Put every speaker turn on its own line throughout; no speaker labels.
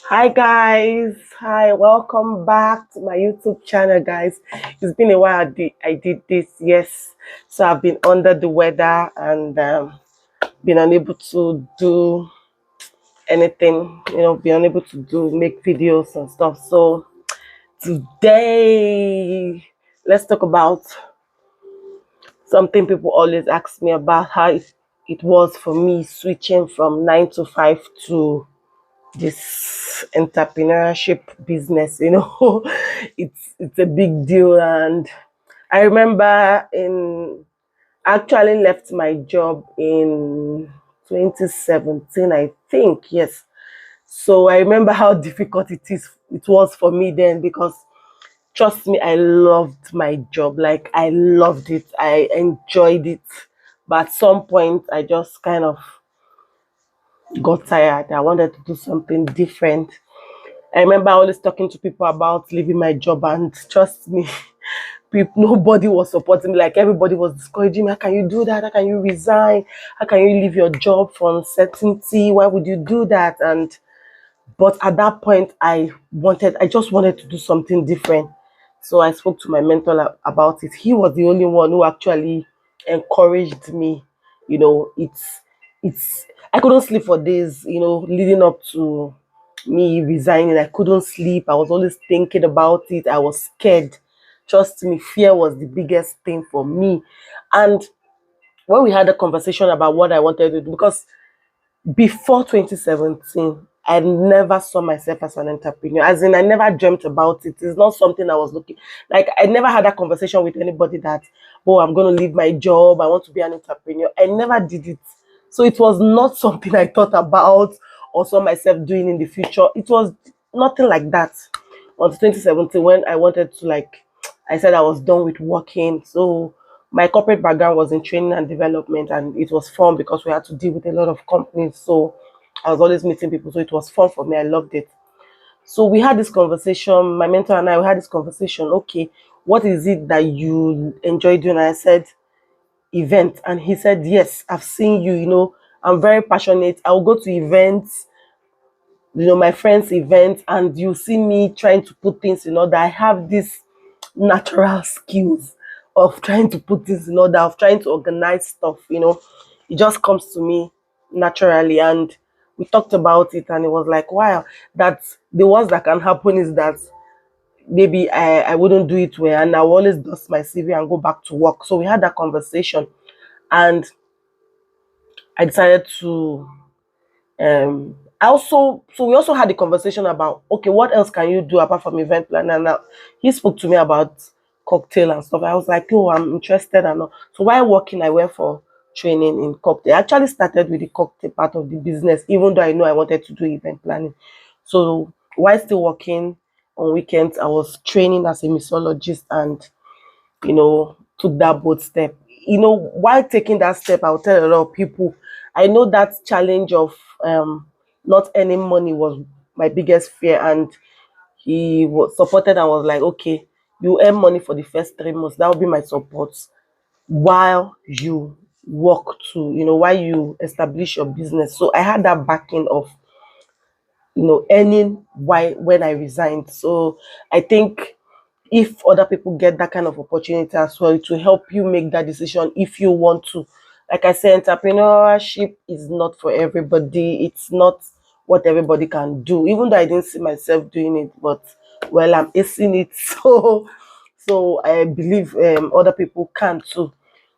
Hi guys, hi, welcome back to my YouTube channel, guys. It's been a while I did this, yes. So I've been under the weather and been unable to do anything, been unable to do make videos and stuff. So today, let's talk about something people always ask me about how it was for me switching from 9 to 5 to this entrepreneurship business. It's a big deal. And I remember in actually left my job in 2017, I think. Yes. So I remember how difficult it was for me then, because trust me, I loved my job. Like, I loved it, I enjoyed it. But at some point I just kind of got tired. I wanted to do something different. I remember always talking to people about leaving my job, and trust me, people, nobody was supporting me. Like, everybody was discouraging me. How can you do that? How can you resign? How can you leave your job for uncertainty? Why would you do that? And but at that point, I just wanted to do something different. So I spoke to my mentor about it. He was the only one who actually encouraged me. It's I couldn't sleep for days, leading up to me resigning. I couldn't sleep. I was always thinking about it. I was scared. Trust me, fear was the biggest thing for me. And when we had a conversation about what I wanted to do, because before 2017, I never saw myself as an entrepreneur. As in, I never dreamt about it. It's not something I was looking like. I never had a conversation with anybody that, oh, I'm going to leave my job, I want to be an entrepreneur. I never did it. So it was not something I thought about or saw myself doing in the future. It was nothing like that until 2017, when I wanted to, like, I said I was done with working. So my corporate background was in training and development, and it was fun because we had to deal with a lot of companies. So I was always meeting people. So it was fun for me. I loved it. So we had this conversation, my mentor and I, we had this conversation. Okay, what is it that you enjoy doing? And I said, event. And he said, yes, I've seen you, I'm very passionate. I'll go to events, my friends' events, and you see me trying to put things in order. I have this natural skills of trying to put things in order, of trying to organize stuff. It just comes to me naturally. And we talked about it, and it was like, wow, that the worst that can happen is that maybe I wouldn't do it well, and I'll always dust my CV and go back to work. So we had that conversation, and I decided to we also had a conversation about, okay, what else can you do apart from event planning? And now he spoke to me about cocktail and stuff. I was like, oh, I'm interested and all. So while working, I went for training in cocktail. I actually started with the cocktail part of the business, even though I know I wanted to do event planning. So while still working on weekends, I was training as a mixologist, and took that bold step. While taking that step, I'll tell a lot of people, I know that challenge of not earning money was my biggest fear. And he was supported and was like, okay, you earn money for the first 3 months. That will be my support while you work to, while you establish your business. So I had that backing of, earning why when I resigned. So I think if other people get that kind of opportunity as well, to help you make that decision if you want to. Like I said, entrepreneurship is not for everybody. It's not what everybody can do. Even though I didn't see myself doing it, but well, I'm acing it. So I believe other people can too.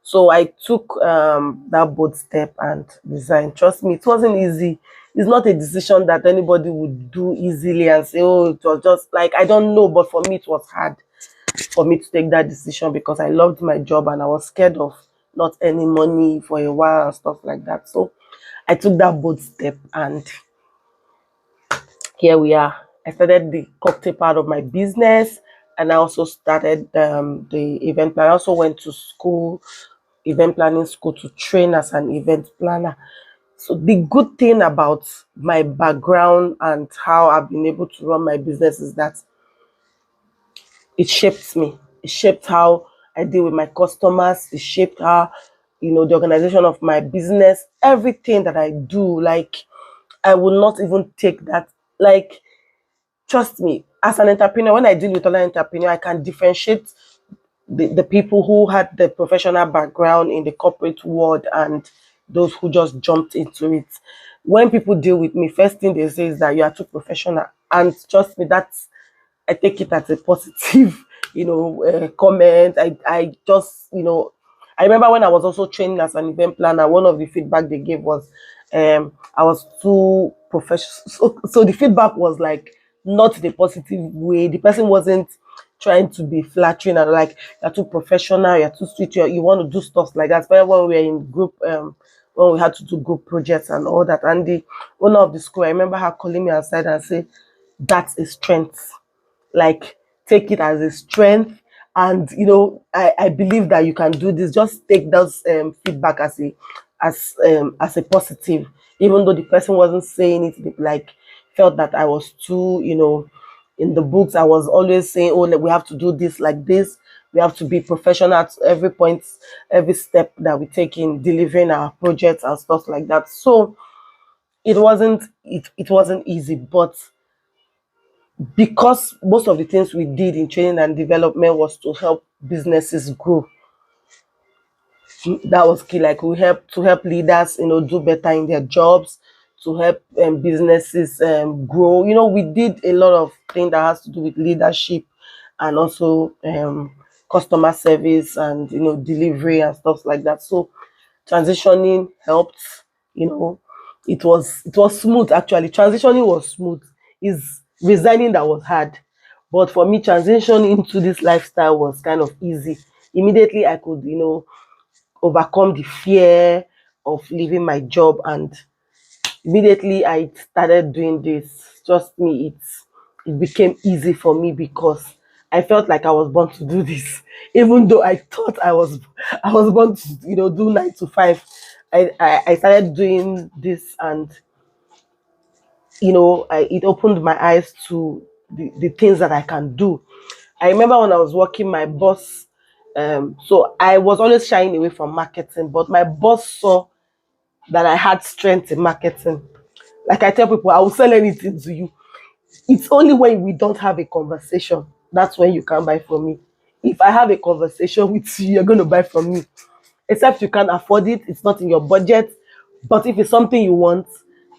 So I took that bold step and resigned. Trust me, it wasn't easy. It's not a decision that anybody would do easily and say, oh, it was just like, I don't know, but for me, it was hard for me to take that decision, because I loved my job and I was scared of not earning money for a while and stuff like that. So I took that bold step, and here we are. I started the cocktail part of my business, and I also started the event plan. I also went to school, event planning school, to train as an event planner. So the good thing about my background and how I've been able to run my business is that it shaped me. It shaped how I deal with my customers. It shaped how, the organization of my business, everything that I do. Like, I will not even take that. Like, trust me, as an entrepreneur, when I deal with other entrepreneur, I can differentiate the people who had the professional background in the corporate world and those who just jumped into it. When people deal with me, first thing they say is that you are too professional. And trust me, that's, I take it as a positive, comment. I just, I remember when I was also training as an event planner, one of the feedback they gave was I was too professional. So the feedback was like not the positive way. The person wasn't trying to be flattering and like you're too professional, you're too sweet, you want to do stuff like that. Especially when we were in group, when we had to do group projects and all that. And the owner of the school, I remember her calling me aside and say, "That's a strength. Like, take it as a strength, and I believe that you can do this. Just take those feedback as a positive, even though the person wasn't saying it, like, felt that I was too, in the books. I was always saying, oh, like, we have to do this like this. We have to be professional at every point, every step that we take in delivering our projects and stuff like that. So it wasn't easy, but because most of the things we did in training and development was to help businesses grow. That was key. Like, we help leaders, do better in their jobs, to help businesses grow. We did a lot of things that has to do with leadership, and also customer service, and delivery and stuff like that. So transitioning helped. you know it was smooth. Actually, transitioning was smooth. Is resigning that was hard, but for me, transitioning into this lifestyle was kind of easy. Immediately I could overcome the fear of leaving my job, and immediately I started doing this. Trust me, it became easy for me because I felt like I was born to do this. Even though I thought I was born to do 9 to 5. I started doing this, and it opened my eyes to the things that I can do. I remember when I was working, my boss, so I was always shying away from marketing, but my boss saw that I had strength in marketing. Like I tell people, I will sell anything to you. It's only when we don't have a conversation that's when you can buy from me. If I have a conversation with you, you're going to buy from me. Except you can't afford it, it's not in your budget. But if it's something you want,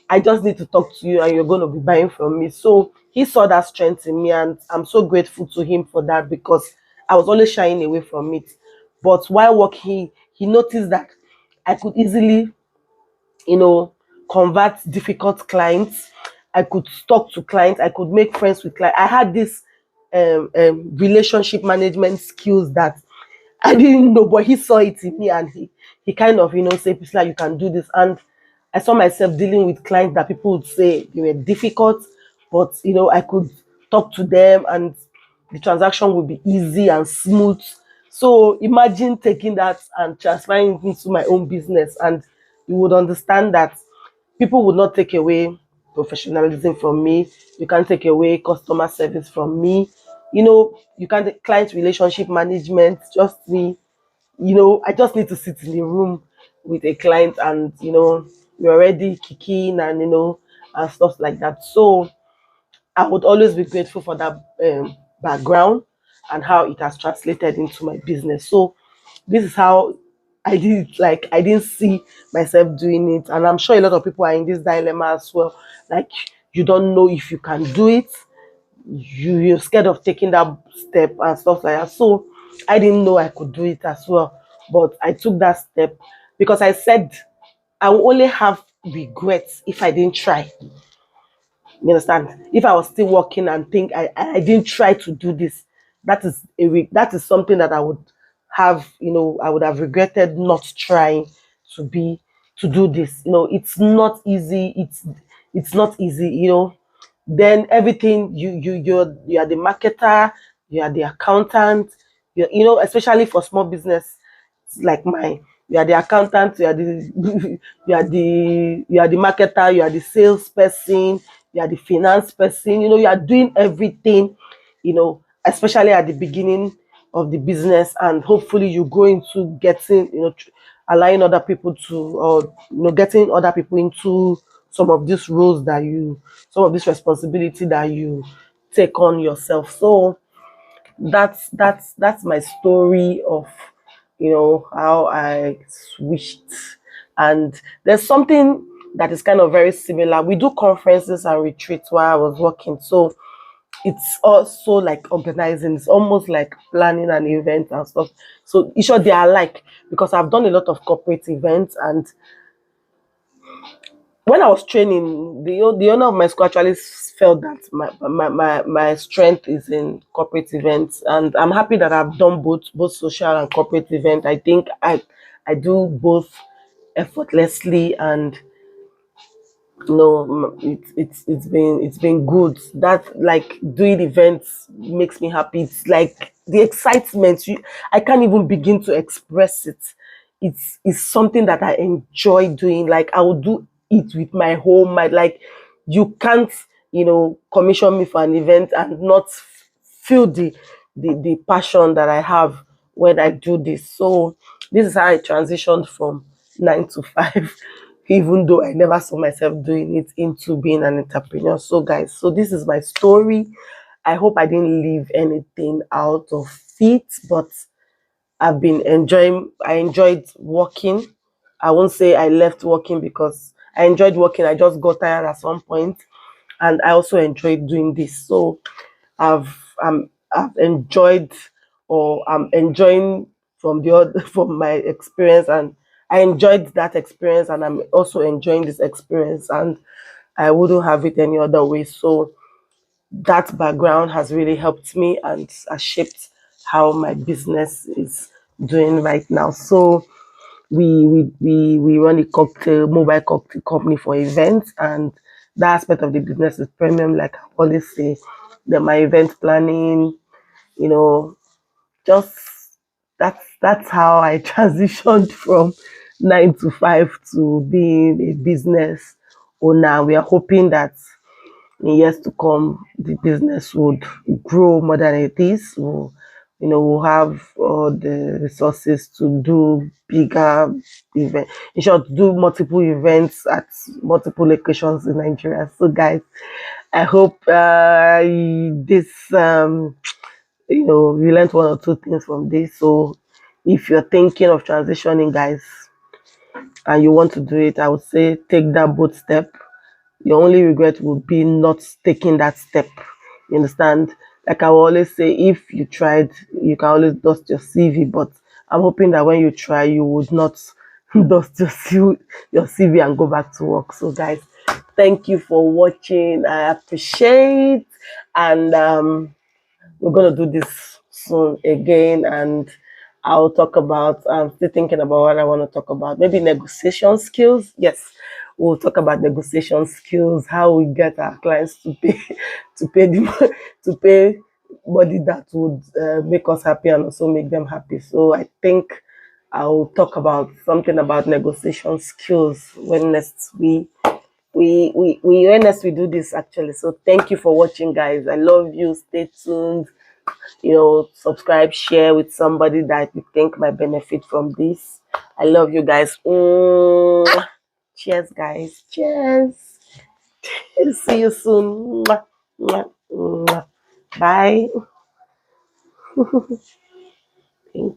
I just need to talk to you and you're going to be buying from me. So he saw that strength in me, and I'm so grateful to him for that, because I was always shying away from it. But while working, he noticed that I could easily you know, convert difficult clients. I could talk to clients. I could make friends with clients. I had this relationship management skills that I didn't know, but he saw it in me, and he kind of said, Priscilla, you can do this. And I saw myself dealing with clients that people would say they were difficult, but I could talk to them, and the transaction would be easy and smooth. So imagine taking that and transferring it into my own business, and you would understand that people would not take away professionalism from me. You can't take away customer service from me. You can't take client relationship management. Just me. I just need to sit in the room with a client, and we're already kicking, and and stuff like that. So I would always be grateful for that background and how it has translated into my business. So this is how I did it. Like, I didn't see myself doing it, and I'm sure a lot of people are in this dilemma as well. Like, you don't know if you can do it. You're scared of taking that step and stuff like that. So I didn't know I could do it as well, but I took that step because I said I will only have regrets if I didn't try. You understand? If I was still working and think I didn't try to do this, that is something that I would I would have regretted not trying to be to do this. It's not easy. It's not easy. Then everything you are the marketer, you are the accountant, especially for small business like mine. You are the accountant, you are the you are the marketer, you are the salesperson, you are the finance person. You are doing everything. Especially at the beginning of the business, and hopefully you go into getting allowing other people to, or getting other people into some of these roles that you some of this responsibility that take on yourself. So that's my story of how I switched. And there's something that is kind of very similar. We do conferences and retreats while I was working, so it's also like organizing. It's almost like planning an event and stuff. So in short, they are like, because I've done a lot of corporate events. And when I was training, the owner of my school actually felt that my strength is in corporate events, and I'm happy that I've done both social and corporate event. I think I do both effortlessly, and no, it's been good. That, like, doing events makes me happy. It's like the excitement, I can't even begin to express it. It's something that I enjoy doing. Like, I will do it with my whole mind. Like, you can't commission me for an event and not feel the passion that I have when I do this. So this is how I transitioned from 9 to 5, even though I never saw myself doing it, into being an entrepreneur. So guys, so this is my story. I hope I didn't leave anything out of it, but I enjoyed working. I won't say I left working, because I enjoyed working. I just got tired at some point, and I also enjoyed doing this. So I've enjoyed, or I'm enjoying from the other from my experience, and I enjoyed that experience, and I'm also enjoying this experience, and I wouldn't have it any other way. So that background has really helped me and has shaped how my business is doing right now. So we run a mobile cocktail company for events, and that aspect of the business is premium. Like I always say, that my event planning, you know, just that's how I transitioned from 9 to 5 to being a business owner. We are hoping that in years to come, the business would grow more than it is. We'll have all the resources to do bigger events. In short, do multiple events at multiple locations in Nigeria. So, guys, I hope this you learned one or two things from this. So, if you're thinking of transitioning, guys, and you want to do it, I would say take that bold step. Your only regret would be not taking that step. You understand? Like I will always say, if you tried, you can always dust your CV. But I'm hoping that when you try, you would not dust your CV and go back to work. So, guys, thank you for watching. I appreciate, and we're gonna do this soon again, and I'll talk about. I'm still thinking about what I want to talk about. Maybe negotiation skills. Yes, we'll talk about negotiation skills. How we get our clients to pay, to pay money that would make us happy and also make them happy. So I think I'll talk about something about negotiation skills when next when next we do this, actually. So thank you for watching, guys. I love you. Stay tuned. Subscribe, share with somebody that you think might benefit from this. I love you guys. Cheers, guys. Cheers. See you soon. Bye. Thank you.